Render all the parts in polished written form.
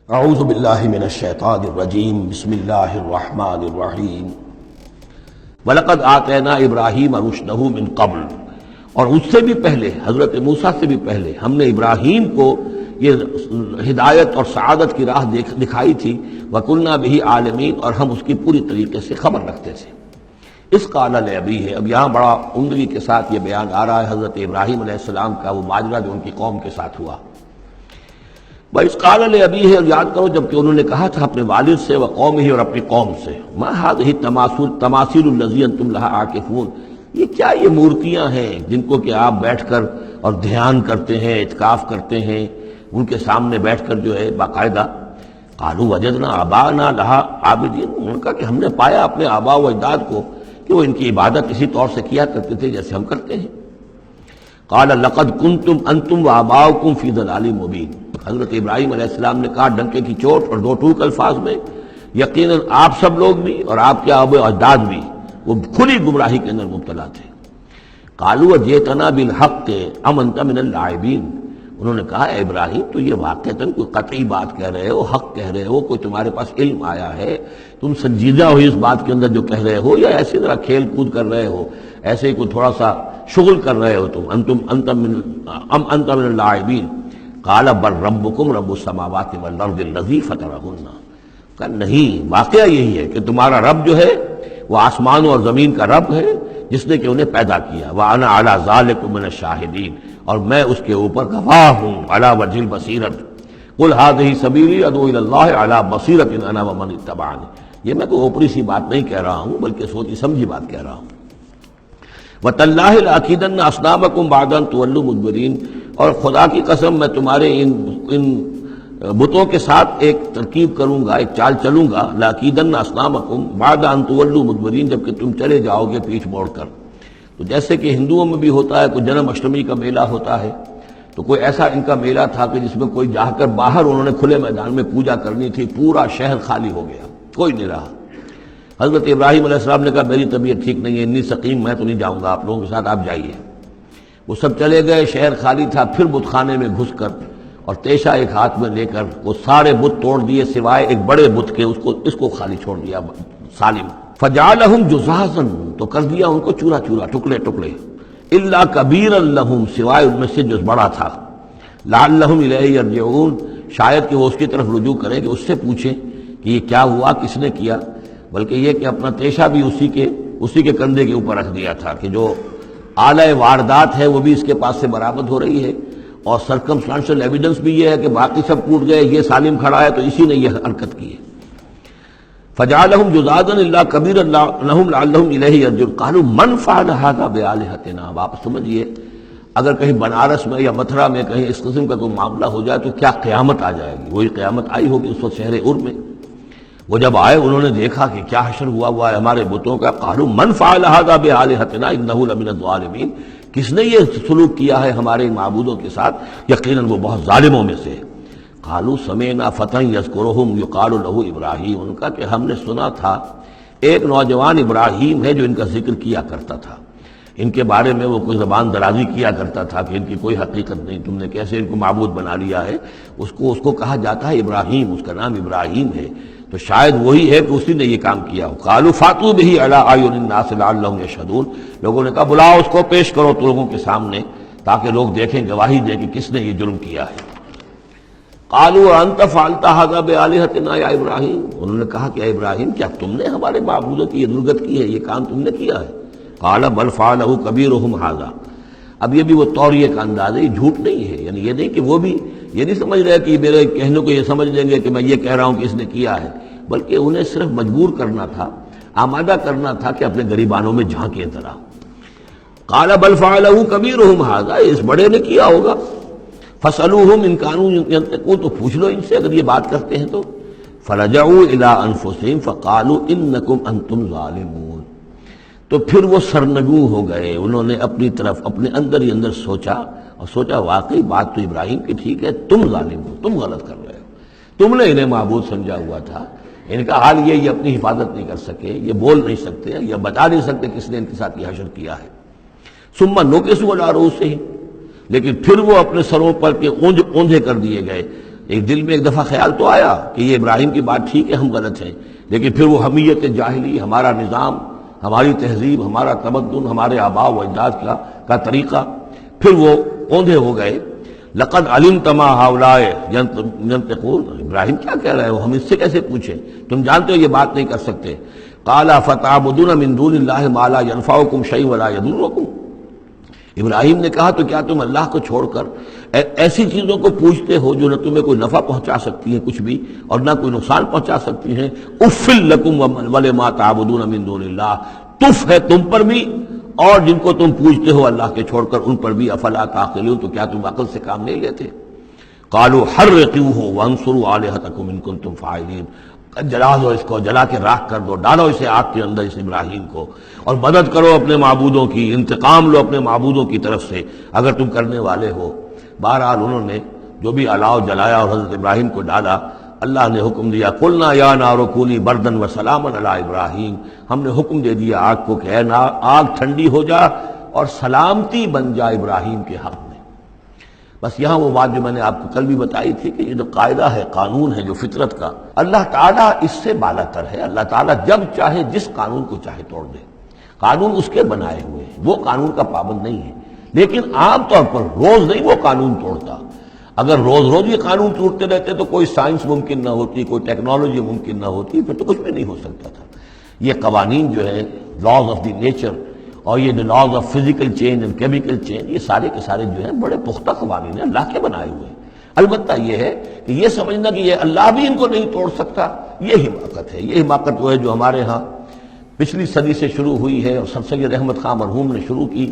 اعوذ باللہ من الشیطان الرجیم بسم اللہ الرحمن الرحیم وَلَقَدْ آتَيْنَا إِبْرَاهِيمَ رُشْدَهُ مِنْ قَبْلُ، اور اس سے بھی پہلے، حضرت موسیٰ سے بھی پہلے ہم نے ابراہیم کو یہ ہدایت اور سعادت کی راہ دکھائی تھی، وَكُنَّا بِهِ عَالِمِينَ، اور ہم اس کی پوری طریقے سے خبر رکھتے تھے۔ اس قال لأبیہ، اب یہاں بڑا عمدگی کے ساتھ یہ بیان آ رہا ہے حضرت ابراہیم علیہ السلام کا، وہ ماجرا جو ان کی قوم کے ساتھ ہوا۔ وَإِذْ قَالَ لِأَبِيهِ، اور یاد کرو جب کہ انہوں نے کہا تھا اپنے والد سے، وَقَوْمِهِ، اور اپنی قوم سے، مَا هَذِهِ التَّمَاثِيلُ الَّتِي أَنتُمْ لَهَا عَاكِفُونَ، یہ کیا یہ مورتیاں ہیں جن کو کہ آپ بیٹھ کر اور دھیان کرتے ہیں، اعتکاف کرتے ہیں، ان کے سامنے بیٹھ کر جو ہے باقاعدہ۔ قَالُوا وَجَدْنَا آبَاءَنَا لَهَا عَابِدِينَ، انہوں نے کہا کہ ہم نے پایا اپنے آباء و اجداد کو کہ وہ ان کی عبادت اسی طور سے کیا کرتے تھے جیسے ہم کرتے ہیں۔ قَالَ لَقَدْ كُنْتُمْ أَنْتُمْ وَآبَاؤُكُمْ فِي ضَلَالٍ مُبِينٍ، حضرت ابراہیم علیہ السلام نے کہا ڈنکے کی چوٹ اور دو ٹوک الفاظ میں، یقیناً آپ سب لوگ بھی اور آپ کے آباء و اجداد بھی وہ کھلی گمراہی کے اندر مبتلا تھے۔ قالوا جئتنا بالحق ام انت من اللاعبین، انہوں نے کہا اے ابراہیم تو یہ واقعتاً کوئی قطعی بات کہہ رہے ہو، حق کہہ رہے ہو، کوئی تمہارے پاس علم آیا ہے، تم سنجیدہ ہو اس بات کے اندر جو کہہ رہے ہو، یا ایسے ذرا کھیل کود کر رہے ہو، ایسے ہی کوئی تھوڑا سا شغل کر رہے ہو تم، انت من اللاعبین۔ قال بل ربکم رب السماوات والارض الذی فطرہن، کہ نہیں، واقعہ یہی ہے کہ تمہارا رب جو ہے وہ آسمانوں اور زمین کا رب ہے جس نے کہ انہیں پیدا کیا، وَأَنَا عَلَىٰ ذَلِكُم مِّنَ الشَّاهِدِينَ، اور میں اس کے اوپر گواہ ہوں، عَلَىٰ وَجْهِ الْبَصِيرَةِ قُلْ هَٰذِهِ سَبِيلِي أَدْعُو إِلَى اللَّهِ عَلَىٰ بَصِيرَةٍ أَنَا وَمَنِ اتَّبَعَنِي، یہ میں کوئی اوپری سی بات نہیں کہہ رہا ہوں بلکہ سوچی سمجھی بات کہہ رہا ہوں۔ وَتَاللَّهِ لَأَكِيدَنَّ أَصْنَامَكُمْ بَعْدَ أَن تُوَلُّوا مُدْبِرِينَ، اور خدا کی قسم میں تمہارے ان بتوں کے ساتھ ایک ترکیب کروں گا، ایک چال چلوں گا، لَأَكِيدَنَّ أَصْنَامَكُمْ بَعْدَ أَن تُوَلُّوا مُدْبِرِينَ، جب کہ تم چلے جاؤ گے پیٹھ موڑ کر۔ تو جیسے کہ ہندوؤں میں بھی ہوتا ہے، کوئی جنم اشٹمی کا میلہ ہوتا ہے، تو کوئی ایسا ان کا میلہ تھا کہ جس میں کوئی جا کر باہر انہوں نے کھلے میدان میں پوجا کرنی تھی، پورا شہر خالی ہو گیا، کوئی نہیں رہا۔ حضرت ابراہیم علیہ السلام نے کہا میری طبیعت ٹھیک نہیں ہے، اتنی سقیم میں تو نہیں جاؤں گا آپ لوگوں کے ساتھ، آپ جائیے۔ وہ سب چلے گئے، شہر خالی تھا، پھر بت خانے میں گھس کر اور تیشہ ایک ہاتھ میں لے کر وہ سارے بت توڑ دیے سوائے ایک بڑے بت کے، اس کو خالی چھوڑ دیا سالم۔ فجعلہم جذاذا، تو کر دیا ان کو چورا چورا، ٹکڑے ٹکڑے، الا کبیرا لہم، سوائے ان میں سے جو بڑا تھا، لعلہم الیہ یرجعون، شاید کہ وہ اس کی طرف رجوع کریں، کہ اس سے پوچھیں کہ یہ کیا ہوا، کس نے کیا، بلکہ یہ کہ اپنا تیشہ بھی اسی کے کندھے کے اوپر رکھ دیا تھا کہ جو آلہ واردات ہے وہ بھی اس کے پاس سے برآمد ہو رہی ہے، اور سرکمسٹانشل ایویڈنس بھی یہ ہے کہ باقی سب ٹوٹ گئے، یہ سالم کھڑا ہے تو اسی نے یہ حرکت کی ہے۔ فجعلہم جذاذا الا کبیرا لہم لعلہم الیہ یرجعون قالوا من فعل ھذا بآلہتنا، اب آپ سمجھیے اگر کہیں بنارس میں یا متھرا میں کہیں اس قسم کا کوئی معاملہ ہو جائے تو کیا قیامت آ جائے گی، وہی قیامت آئی ہوگی اس وقت شہر ار میں۔ وہ جب آئے انہوں نے دیکھا کہ کیا حشر ہوا ہے ہمارے بتوں کا، قالوا من فعل ھذا بآلہتنا انہ لمن الظالمین، کس نے یہ سلوک کیا ہے ہمارے معبودوں کے ساتھ، یقیناً وہ بہت ظالموں میں سے۔ قالوا سمعنا فتى يذكرهم يقال له ابراہیم، ان کا کہ ہم نے سنا تھا ایک نوجوان ابراہیم ہے جو ان کا ذکر کیا کرتا تھا، ان کے بارے میں وہ کوئی زبان درازی کیا کرتا تھا کہ ان کی کوئی حقیقت نہیں، تم نے کیسے ان کو معبود بنا لیا ہے، اس کو کہا جاتا ہے ابراہیم، اس کا نام ابراہیم ہے، تو شاید وہی ہے کہ اسی نے یہ کام کیا ہو۔ قالوا فاتوا به على اعین الناس لعلهم يشهدون، لوگوں نے کہا بلاؤ اس کو، پیش کرو تو لوگوں کے سامنے تاکہ لوگ دیکھیں، گواہی دیں کہ کس نے یہ جرم کیا ہے۔ قالوا انت فعلت هذا بآلهتنا یا ابراہیم، انہوں نے کہا کہ اے ابراہیم کیا تم نے ہمارے معبودوں کی یہ درگت کی ہے، یہ کام تم نے کیا ہے؟ قال بل فعله كبيرهم هذا، اب یہ بھی وہ توریے کا انداز ہے، یہ جھوٹ نہیں ہے، یعنی یہ نہیں کہ وہ بھی یہ نہیں سمجھ رہے کہ میرے کہنے کو یہ سمجھ لیں گے کہ میں یہ کہہ رہا ہوں کہ اس نے کیا ہے، بلکہ انہیں صرف مجبور کرنا تھا، آمادہ کرنا تھا کہ اپنے غریبانوں میں جھانکیں ذرا۔ قال بل فعله كبيرهم هذا، اس بڑے نے کیا ہوگا، فاسألوهم ان كانوا ينطقون، تو پوچھ لو ان سے اگر یہ بات کرتے ہیں تو۔ فرجعوا الى انفسهم فقالوا انكم انتم ظالمون، تو پھر وہ سرنگوں ہو گئے، انہوں نے اپنی طرف اپنے اندر ہی اندر سوچا، اور سوچا واقعی بات تو ابراہیم کی ٹھیک ہے، تم ظالم ہو، تم غلط کر رہے ہو، تم نے انہیں معبود سمجھا ہوا تھا۔ ان کا حال یہ اپنی حفاظت نہیں کر سکے، یہ بول نہیں سکتے، یہ بتا نہیں سکتے کس نے ان کے ساتھ یہ حشر کیا ہے۔ ثم نکسوا علی رؤوسہم، لیکن پھر وہ اپنے سروں پر کے اونجے کر دیے گئے، ایک دل میں ایک دفعہ خیال تو آیا کہ یہ ابراہیم کی بات ٹھیک ہے، ہم غلط ہیں، لیکن پھر وہ حمیت جاہلی، ہمارا نظام، ہماری تہذیب، ہمارا تمدن، ہمارے آباء و اجداد کا طریقہ، پھر وہ اوندھے ہو گئے۔ لقد علمت ما هؤلاء ينطقون، ابراہیم کیا کہہ رہے ہو، ہم اس سے کیسے پوچھیں، تم جانتے ہو یہ بات نہیں کر سکتے۔ قال فتعبدون من دون اللہ ما لا ينفعكم شيئا ولا يضركم، ابراہیم نے کہا تو کیا تم اللہ کو چھوڑ کر ایسی چیزوں کو پوچھتے ہو جو نہ تمہیں کوئی نفع پہنچا سکتی ہیں کچھ بھی، اور نہ کوئی نقصان پہنچا سکتی ہیں؟ اف لکم ولما تعبدون من دون اللہ، تف ہے تم پر بھی اور جن کو تم پوچھتے ہو اللہ کے چھوڑ کر ان پر بھی، افلا تعقلون، تو کیا تم عقل سے کام نہیں لیتے؟ قالوا حرقوه وانصروا آلهتكم ان كنتم فاعلین، جلا دو اس کو، جلا کے راکھ کر دو، ڈالو اسے آگ کے اندر اس ابراہیم کو، اور مدد کرو اپنے معبودوں کی، انتقام لو اپنے معبودوں کی طرف سے اگر تم کرنے والے ہو۔ بہرحال انہوں نے جو بھی الاؤ جلایا اور حضرت ابراہیم کو ڈالا، اللہ نے حکم دیا قلنا یا نار کونی بردن و سلاما علی ابراہیم، ہم نے حکم دے دیا آگ کو کہ اے آگ ٹھنڈی ہو جا اور سلامتی بن جا ابراہیم کے حق میں۔ بس یہاں وہ بات جو میں نے آپ کو کل بھی بتائی تھی کہ یہ جو قاعدہ ہے، قانون ہے جو فطرت کا، اللہ تعالیٰ اس سے بالا تر ہے۔ اللہ تعالیٰ جب چاہے جس قانون کو چاہے توڑ دے، قانون اس کے بنائے ہوئے ہیں، وہ قانون کا پابند نہیں ہے، لیکن عام طور پر روز نہیں وہ قانون توڑتا۔ اگر روز روز یہ قانون ٹوٹتے رہتے تو کوئی سائنس ممکن نہ ہوتی، کوئی ٹیکنالوجی ممکن نہ ہوتی، پھر تو کچھ بھی نہیں ہو سکتا تھا۔ یہ قوانین جو ہے، لاز آف دی نیچر، اور یہ laws of physical change and chemical change, یہ سارے کے سارے جو ہیں بڑے پختہ قوانین ہیں، اللہ کے بنائے ہوئے ہیں۔ البتہ یہ ہے کہ یہ سمجھنا کہ یہ اللہ بھی ان کو نہیں توڑ سکتا، یہ حماقت ہے۔ یہ حماقت وہ ہے جو ہمارے ہاں پچھلی صدی سے شروع ہوئی ہے اور سر سید احمد خان مرحوم نے شروع کی،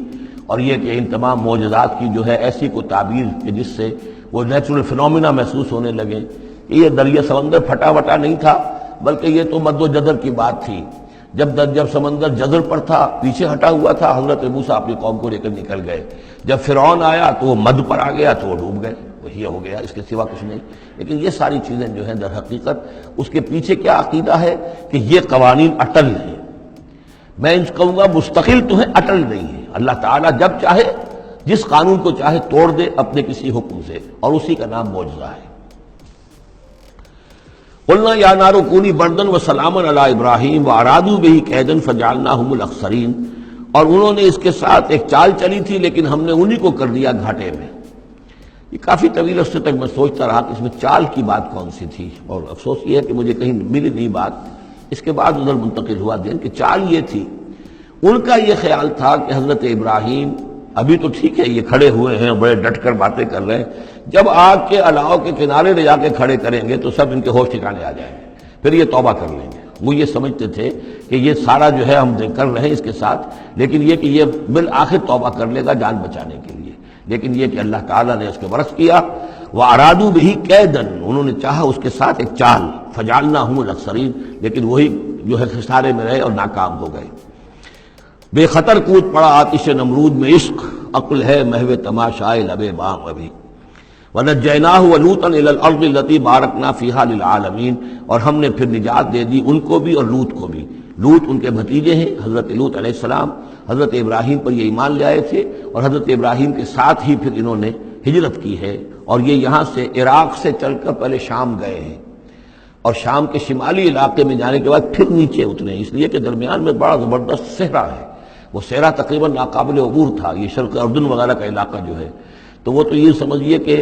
اور یہ کہ ان تمام معجزات کی جو ہے ایسی کو تعبیر کہ جس سے وہ نیچرل فنومینا محسوس ہونے لگے کہ یہ دریا سمندر پھٹا وٹا نہیں تھا، بلکہ یہ تو مد و جزر کی بات تھی۔ جب سمندر جزر پر تھا، پیچھے ہٹا ہوا تھا، حضرت موسیٰ اپنی قوم کو لے کر نکل گئے۔ جب فرعون آیا تو وہ مد پر آ گیا تو وہ ڈوب گئے، وہی ہو گیا، اس کے سوا کچھ نہیں۔ لیکن یہ ساری چیزیں جو ہیں در حقیقت اس کے پیچھے کیا عقیدہ ہے کہ یہ قوانین اٹل ہیں، میں ان کہوں گا مستقل تو ہیں، اٹل نہیں ہے۔ اللہ تعالیٰ جب چاہے جس قانون کو چاہے توڑ دے اپنے کسی حکم سے، اور اسی کا نام معجزہ ہے۔ قلنا یا نار کونی بردن و سلاما علی ابراہیم وارادوا بہ کیدا فجعلناہم الاخسرین، اور انہوں نے اس کے ساتھ ایک چال چلی تھی لیکن ہم نے انہی کو کر دیا گھاٹے میں۔ یہ کافی طویل عرصے تک میں سوچتا رہا کہ اس میں چال کی بات کون سی تھی، اور افسوس یہ ہے کہ مجھے کہیں ملی نہیں بات۔ اس کے بعد ادھر منتقل ہوا دین کہ چال یہ تھی، ان کا یہ خیال تھا کہ حضرت ابراہیم ابھی تو ٹھیک ہے یہ کھڑے ہوئے ہیں، بڑے ڈٹ کر باتیں کر رہے ہیں، جب آگ کے الاؤ کے کنارے لے جا کے کھڑے کریں گے تو سب ان کے ہوش ٹھکانے آ جائیں گے، پھر یہ توبہ کر لیں گے۔ وہ یہ سمجھتے تھے کہ یہ سارا جو ہے ہم کر رہے ہیں اس کے ساتھ، لیکن یہ کہ یہ بالآخر توبہ کر لے گا جان بچانے کے لیے۔ لیکن یہ کہ اللہ تعالیٰ نے اس کے برس کیا، وَأَرَادُوا بِهِ كَيْدًا، انہوں نے چاہا اس کے ساتھ ایک چال، فَجَعَلْنَاهُمُ الْأَخْسَرِينَ، لیکن وہی جو ہے خسارے میں رہے اور ناکام ہو گئے۔ بے خطر کود پڑا آتش نمرود میں عشق، عقل ہے محو تماشائے لب بام ابھی۔ وَنَجَّيْنَاهُ وَلُوطًا إِلَى الْأَرْضِ الَّتِي بَارَكْنَا فِيهَا لِلْعَالَمِينَ، اور ہم نے پھر نجات دے دی ان کو بھی اور لوط کو بھی۔ لوط ان کے بھتیجے ہیں، حضرت لوط علیہ السلام حضرت ابراہیم پر یہ ایمان لے آئے تھے، اور حضرت ابراہیم کے ساتھ ہی پھر انہوں نے ہجرت کی ہے، اور یہ یہاں سے عراق سے چل کر پہلے شام گئے ہیں، اور شام کے شمالی علاقے میں جانے کے بعد پھر نیچے اترے، اس لیے کہ درمیان میں بڑا زبردست صحرا ہے۔ وہ صحرا تقریباً ناقابل عبور تھا، یہ شرق اردن وغیرہ کا علاقہ جو ہے، تو وہ تو یہ سمجھیے کہ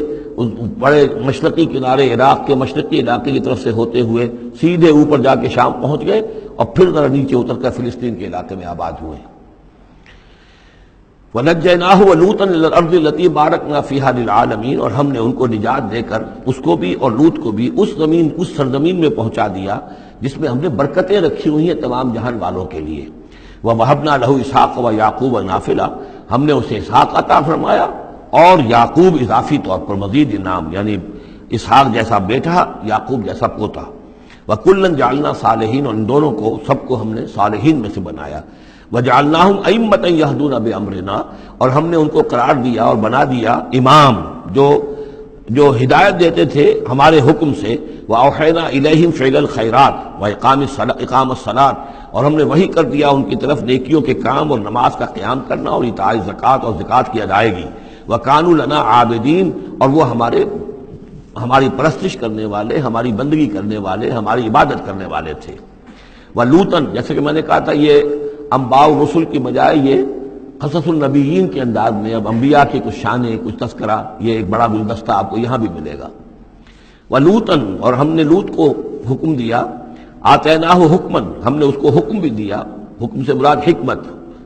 بڑے مشرقی کنارے عراق کے مشرقی علاقے کی طرف سے ہوتے ہوئے سیدھے اوپر جا کے شام پہنچ گئے، اور پھر ذرا نیچے اتر کر فلسطین کے علاقے میں آباد ہوئے۔ وَنَجَّيْنَاهُ وَلُوطًا إِلَى الْأَرْضِ الَّتِي بَارَكْنَا فِيهَا لِلْعَالَمِينَ، اور ہم نے ان کو نجات دے کر اس کو بھی اور لوط کو بھی اس سرزمین میں پہنچا دیا جس میں ہم نے برکتیں رکھی ہوئی ہیں تمام جہان والوں کے لیے۔ وَوَهَبْنَا لَهُ إِسْحَاقَ وَيَعْقُوبَ نَافِلَةً، ہم نے اسے اسحاق عطا فرمایا اور یعقوب اضافی طور پر مزید انعام، یعنی اسحاق جیسا بیٹا، یعقوب جیسا پوتا۔ وَكُلًّا جَعَلْنَا صَالِحِينَ، اور ان دونوں کو سب کو ہم نے صالحین میں سے بنایا۔ وَجَعَلْنَاهُمْ أَئِمَّةً يَهْدُونَ بِأَمْرِنَا، اور ہم نے ان کو قرار دیا اور بنا دیا امام جو ہدایت دیتے تھے ہمارے حکم سے۔ وَأَوْحَيْنَا إِلَيْهِمْ فِعْلَ الْخَيْرَاتِ وَإِقَامَ الصَّلَاةِ، اور ہم نے وحی کر دیا ان کی طرف نیکیوں کے کام اور نماز کا قیام کرنا اور ایتاء زکوٰۃ اور زکوٰۃ کی ادائیگی۔ وَكَانُوا لَنَا عَابِدِينَ، اور وہ ہمارے ہماری پرستش کرنے والے، ہماری بندگی کرنے والے، ہماری عبادت کرنے والے تھے۔ وَلُوطًا، جیسے کہ میں نے کہا تھا یہ انباء و رسل کی بجائے یہ قصص النبیین کے انداز میں اب انبیاء کی کچھ شانیں، کچھ تذکرہ، یہ ایک بڑا گلدستہ آپ کو یہاں بھی ملے گا۔ وَلُوطًا، اور ہم نے لوط کو حکم دیا، آتیناہ حکمن، ہم نے اس کو حکم بھی دیا، حکم سے مراد حکمت،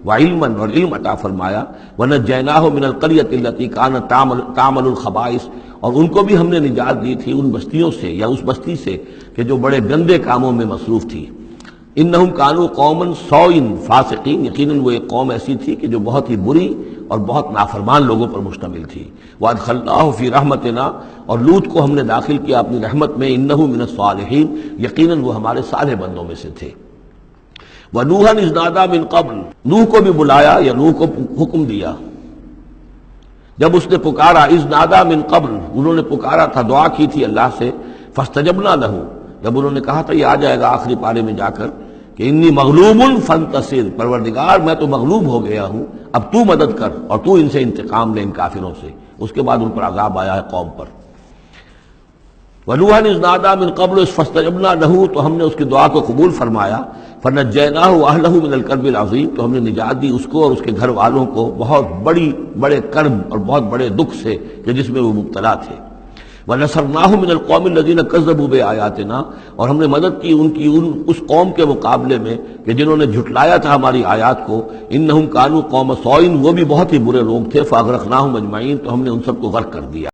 وعلما، اور علم عطا فرمایا، ونجیناہ من القریۃ التی کانت تعمل الخبائث، اور ان کو بھی ہم نے نجات دی تھی ان بستیوں سے یا اس بستی سے کہ جو بڑے گندے کاموں میں مصروف تھی۔ انہم کانوا قوما سوء فاسقین، یقیناً وہ ایک قوم ایسی تھی کہ جو بہت ہی بری اور بہت نافرمان لوگوں پر مشتمل تھی۔ وادخلناہ فی رحمتنا، اور لوط کو ہم نے داخل کیا اپنی رحمت میں، انہ من الصالحین، یقیناً وہ ہمارے صالح بندوں میں سے تھے۔ ونوحا اذ نادى من قبل، نوح کو بھی بلایا یا نوح کو حکم دیا جب اس نے پکارا، اذ نادى من قبل، انہوں نے پکارا تھا، دعا کی تھی اللہ سے، فاستجبنا له، جب انہوں نے کہا تھا یہ آ جائے گا آخری پارے میں جا کر کہ انی مغلوب فانتصر، پروردگار میں تو مغلوب ہو گیا ہوں، اب تو مدد کر اور تو ان سے انتقام لے، ان کافروں سے۔ اس کے بعد ان پر عذاب آیا ہے قوم پر۔ وَنُوحًا اذ نادى من قبل فاستجبنا له، تو ہم نے اس کی دعا کو قبول فرمایا، فنجیناہ واہلہ من الکرب العظیم، تو ہم نے نجات دی اس کو اور اس کے گھر والوں کو بہت بڑے کرب اور بہت بڑے دکھ سے کہ جس میں وہ مبتلا تھے۔ وَنَصَرْنَاهُ مِنَ الْقَوْمِ الَّذِينَ كَذَّبُوا بِآيَاتِنَا، اور ہم نے مدد کی اس قوم کے مقابلے میں کہ جنہوں نے جھٹلایا تھا ہماری آیات کو، إِنَّهُمْ كَانُوا قَوْمَ سَوْءٍ، وہ بھی بہت ہی برے لوگ تھے، فَأَغْرَقْنَاهُمْ أَجْمَعِينَ، تو ہم نے ان سب کو غرق کر دیا۔